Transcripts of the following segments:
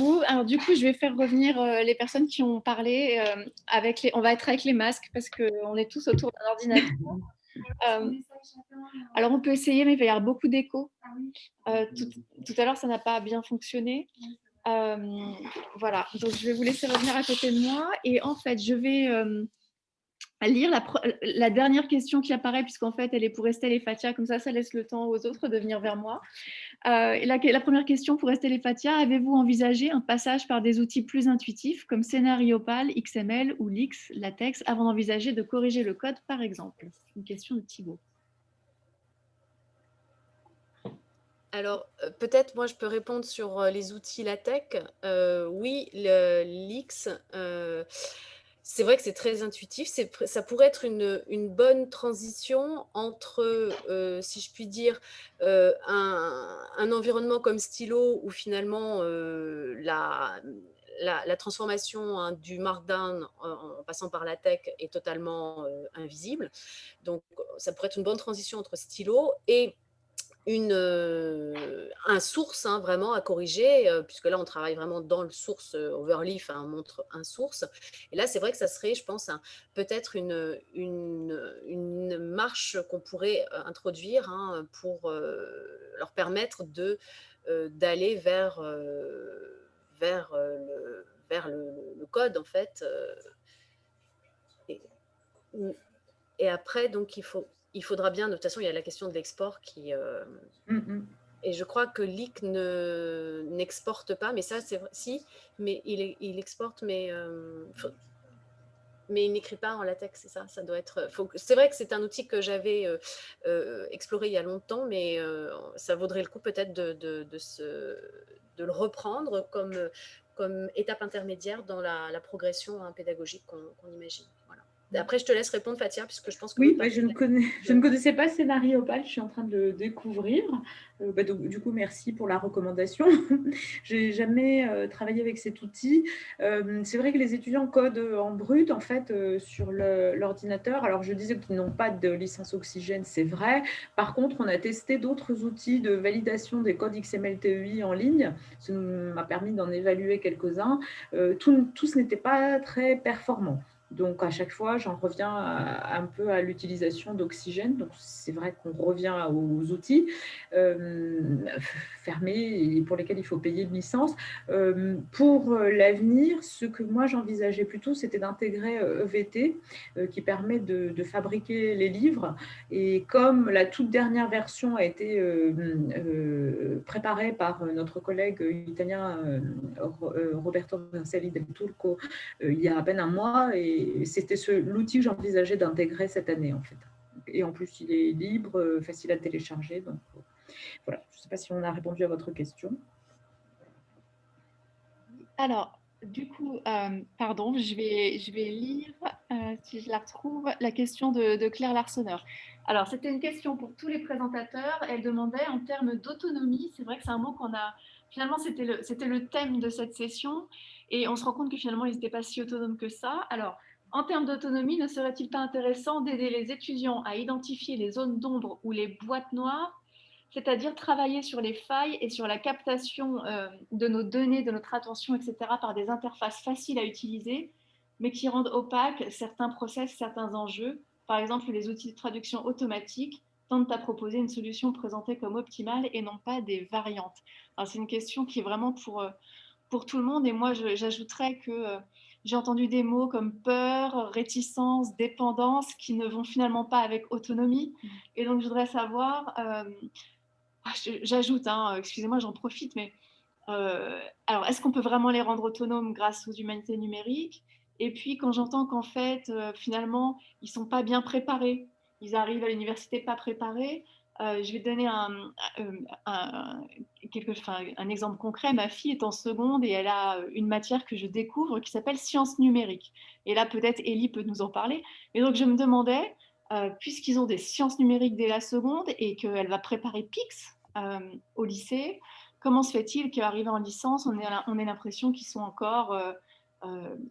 vous. Alors du coup, je vais faire revenir les personnes qui ont parlé. On va être avec les masques parce qu'on est tous autour d'un ordinateur. Euh, alors on peut essayer, mais il va y avoir beaucoup d'écho. Tout à l'heure, ça n'a pas bien fonctionné. Euh, voilà, donc je vais vous laisser revenir à côté de moi. Et en fait, je vais lire la dernière question qui apparaît, puisqu'en fait, elle est pour Estelle et Fatia. Comme ça laisse le temps aux autres de venir vers moi. La première question pour Estelle et Fatia, avez-vous envisagé un passage par des outils plus intuitifs comme Scénariopal, XML ou Lix, LaTeX, avant d'envisager de corriger le code, par exemple? C'est une question de Thibaut. Alors, peut-être, moi, je peux répondre sur les outils LaTeX. Oui, l'X, c'est vrai que c'est très intuitif. Ça pourrait être une bonne transition entre, si je puis dire, un environnement comme Stylo où finalement la transformation du Markdown en passant par LaTeX est totalement invisible. Donc, ça pourrait être une bonne transition entre Stylo et un source vraiment à corriger, puisque là on travaille vraiment dans le source overleaf, on montre un source. Et là c'est vrai que ça serait, je pense, peut-être une marche qu'on pourrait introduire pour leur permettre d'aller vers le code en fait. Et, et après donc il faudra bien, de toute façon il y a la question de l'export qui et je crois que Leak n'exporte pas, mais ça, c'est vrai, si, mais il exporte, mais il n'écrit pas en latex, c'est ça. Ça doit être. C'est vrai que c'est un outil que j'avais exploré il y a longtemps, mais ça vaudrait le coup peut-être de le reprendre comme étape intermédiaire dans la progression pédagogique qu'on imagine. Voilà. Après, je te laisse répondre, Fatia, puisque je pense que Oui, l'autre partie. je ne connaissais pas Scénariopal, je suis en train de le découvrir. Donc, du coup, merci pour la recommandation. Je n'ai jamais travaillé avec cet outil. C'est vrai que les étudiants codent en brut, en fait, sur l'ordinateur. Alors, je disais qu'ils n'ont pas de licence Oxygène, c'est vrai. Par contre, on a testé d'autres outils de validation des codes XML TEI en ligne. Ça m'a permis d'en évaluer quelques-uns. Tous n'étaient pas très performants. Donc, à chaque fois, j'en reviens un peu à l'utilisation d'Oxygène. Donc, c'est vrai qu'on revient aux outils fermés et pour lesquels il faut payer une licence. Pour l'avenir, ce que moi, j'envisageais plutôt, c'était d'intégrer EVT qui permet de fabriquer les livres. Et comme la toute dernière version a été préparée par notre collègue italien Roberto Vercelli del Turco il y a à peine un mois, et c'était l'outil que j'envisageais d'intégrer cette année, en fait. Et en plus, il est libre, facile à télécharger. Donc, voilà. Je ne sais pas si on a répondu à votre question. Alors, du coup, pardon, je vais lire, si je la retrouve, la question de Claire Larsonneur. Alors, c'était une question pour tous les présentateurs. Elle demandait en termes d'autonomie, c'est vrai que c'est un mot qu'on a... Finalement, c'était le thème de cette session et on se rend compte que finalement, ils n'étaient pas si autonomes que ça. Alors, en termes d'autonomie, ne serait-il pas intéressant d'aider les étudiants à identifier les zones d'ombre ou les boîtes noires, c'est-à-dire travailler sur les failles et sur la captation de nos données, de notre attention, etc., par des interfaces faciles à utiliser, mais qui rendent opaques certains process, certains enjeux. Par exemple, les outils de traduction automatique tentent à proposer une solution présentée comme optimale et non pas des variantes. C'est une question qui est vraiment pour tout le monde. Et moi, j'ajouterais que j'ai entendu des mots comme peur, réticence, dépendance, qui ne vont finalement pas avec autonomie. Et donc, je voudrais savoir... j'ajoute, excusez-moi, j'en profite, mais alors, est-ce qu'on peut vraiment les rendre autonomes grâce aux humanités numériques? Et puis, quand j'entends qu'en fait, finalement, ils ne sont pas bien préparés, ils arrivent à l'université pas préparés, je vais donner un exemple concret. Ma fille est en seconde et elle a une matière que je découvre qui s'appelle sciences numériques. Et là, peut-être Ellie peut nous en parler. Et donc, je me demandais, puisqu'ils ont des sciences numériques dès la seconde et qu'elle va préparer PIX au lycée, comment se fait-il qu'arrivés en licence, on ait l'impression qu'ils sont encore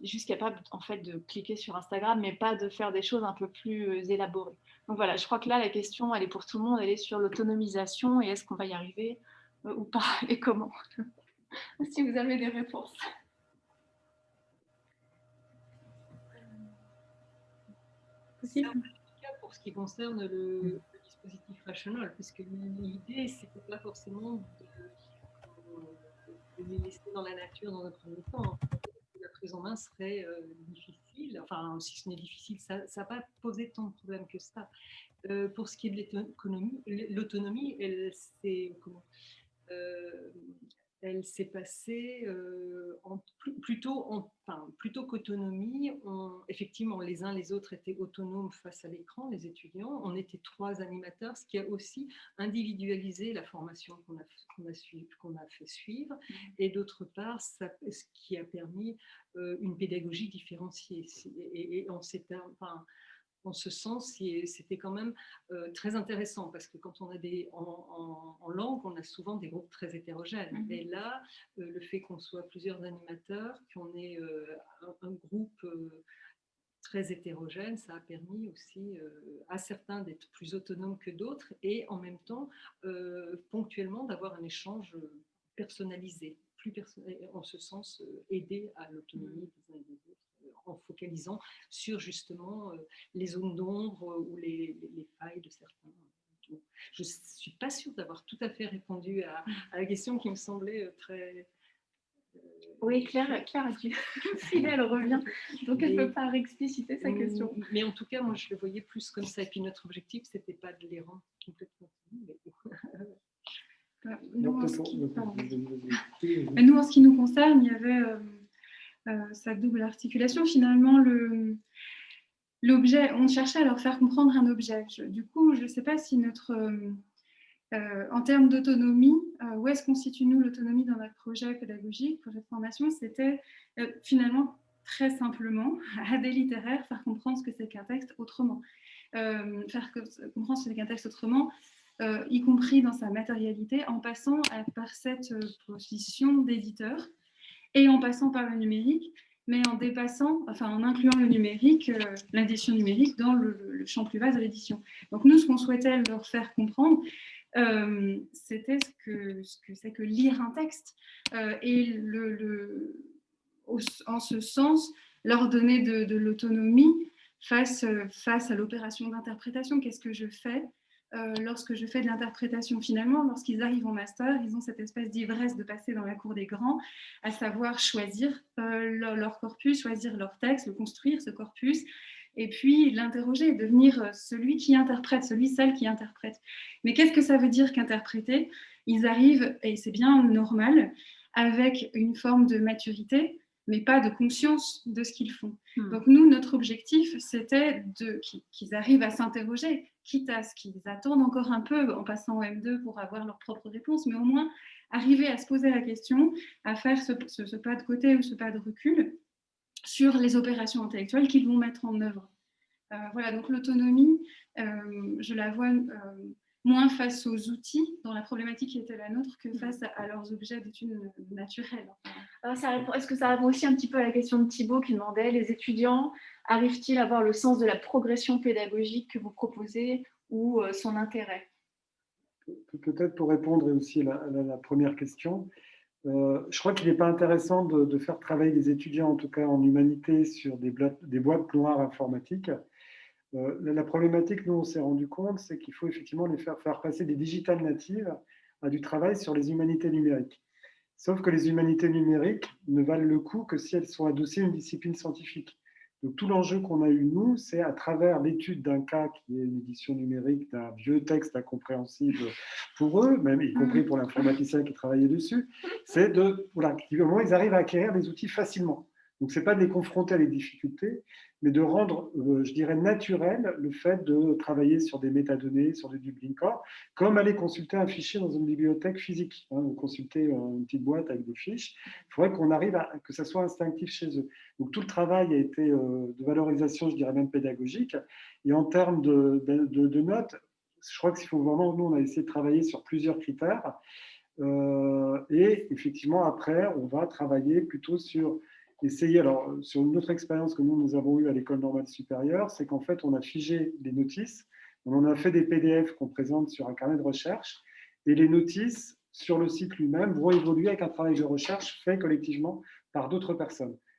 juste capables en fait, de cliquer sur Instagram, mais pas de faire des choses un peu plus élaborées. Donc voilà, je crois que là, la question, elle est pour tout le monde, elle est sur l'autonomisation et est-ce qu'on va y arriver ou pas et comment. si vous avez des réponses. Possible. Pour ce qui concerne le dispositif rational, puisque l'idée, c'était pas forcément de les laisser dans la nature dans un premier temps. La prise en main serait difficile, enfin, si ce n'est difficile, ça n'a pas posé tant de problèmes que ça. Pour ce qui est de l'autonomie, elle s'est passée plutôt qu'autonomie. Effectivement, les uns les autres étaient autonomes face à l'écran, les étudiants. On était 3 animateurs, ce qui a aussi individualisé la formation qu'on a fait suivre. Et d'autre part, ce qui a permis une pédagogie différenciée. Et en ce sens, c'était quand même très intéressant parce que quand on a en langue, on a souvent des groupes très hétérogènes. Et là, le fait qu'on soit plusieurs animateurs, qu'on ait un groupe très hétérogène, ça a permis aussi à certains d'être plus autonomes que d'autres et en même temps, ponctuellement, d'avoir un échange personnalisé, en ce sens, aider à l'autonomie des uns et des autres en focalisant sur justement les zones d'ombre ou les failles de certains. Je ne suis pas sûre d'avoir tout à fait répondu à la question qui me semblait très... Oui, Claire a dû filer, elle revient, donc elle ne peut pas réexpliciter sa question. Mais en tout cas, moi, je le voyais plus comme ça. Et puis notre objectif, ce n'était pas de les rendre complètement... Nous, en ce qui nous concerne, il y avait sa double articulation. Finalement, l'objet, on cherchait à leur faire comprendre un objet. Du coup, je ne sais pas si en termes d'autonomie, où est-ce qu'on situe nous l'autonomie dans notre projet pédagogique, projet de formation, c'était finalement très simplement, à des littéraires, faire comprendre ce que c'est qu'un texte autrement. Faire comprendre ce que c'est qu'un texte autrement, y compris dans sa matérialité, en passant par cette position d'éditeur et en passant par le numérique, mais en incluant le numérique, l'édition numérique dans le champ plus vaste de l'édition. Donc nous, ce qu'on souhaitait leur faire comprendre, c'était ce que c'est que lire un texte et en ce sens, leur donner de l'autonomie face à l'opération d'interprétation. Qu'est-ce que je fais lorsque je fais de l'interprétation? Finalement, lorsqu'ils arrivent en master, ils ont cette espèce d'ivresse de passer dans la cour des grands, à savoir choisir leur corpus, choisir leur texte, le construire, ce corpus, et puis l'interroger, devenir celui qui interprète, celle qui interprète. Mais qu'est-ce que ça veut dire qu'interpréter? Ils arrivent, et c'est bien normal, avec une forme de maturité, mais pas de conscience de ce qu'ils font. Donc nous, notre objectif, c'était qu'ils arrivent à s'interroger, quitte à ce qu'ils attendent encore un peu en passant au M2 pour avoir leur propre réponse, mais au moins arriver à se poser la question, à faire ce pas de côté ou ce pas de recul sur les opérations intellectuelles qu'ils vont mettre en œuvre. Voilà, donc l'autonomie, je la vois moins face aux outils dans la problématique qui était la nôtre que face à leurs objets d'études naturelles. Est-ce que ça répond aussi un petit peu à la question de Thibaut qui demandait, les étudiants arrivent-ils à avoir le sens de la progression pédagogique que vous proposez ou son intérêt? Peut-être pour répondre aussi à la première question, je crois qu'il n'est pas intéressant de faire travailler des étudiants, en tout cas en humanité, sur des boîtes noires informatiques. La problématique, nous, on s'est rendu compte, c'est qu'il faut effectivement les faire passer des digital natives à du travail sur les humanités numériques. Sauf que les humanités numériques ne valent le coup que si elles sont adossées à une discipline scientifique. Donc tout l'enjeu qu'on a eu, nous, c'est à travers l'étude d'un cas qui est une édition numérique d'un vieux texte incompréhensible pour eux, même y compris pour l'informaticien qui travaillait dessus, c'est comment ils arrivent à acquérir des outils facilement. Donc ce n'est pas de les confronter à les difficultés, mais de rendre, je dirais, naturel le fait de travailler sur des métadonnées, sur des Dublin Core, comme aller consulter un fichier dans une bibliothèque physique, ou consulter une petite boîte avec des fiches. Il faudrait qu'on arrive à que ça soit instinctif chez eux. Donc tout le travail a été de valorisation, je dirais même pédagogique. Et en termes de notes, je crois qu'il faut vraiment, nous, on a essayé de travailler sur plusieurs critères. Et effectivement, après, on va travailler plutôt sur essayer, alors sur une autre expérience que nous avons eue à l'école normale supérieure, c'est qu'en fait, on a figé des notices, on en a fait des PDF qu'on présente sur un carnet de recherche, et les notices, sur le site lui-même vont évoluer avec un travail de recherche fait collectivement par d'autres personnes.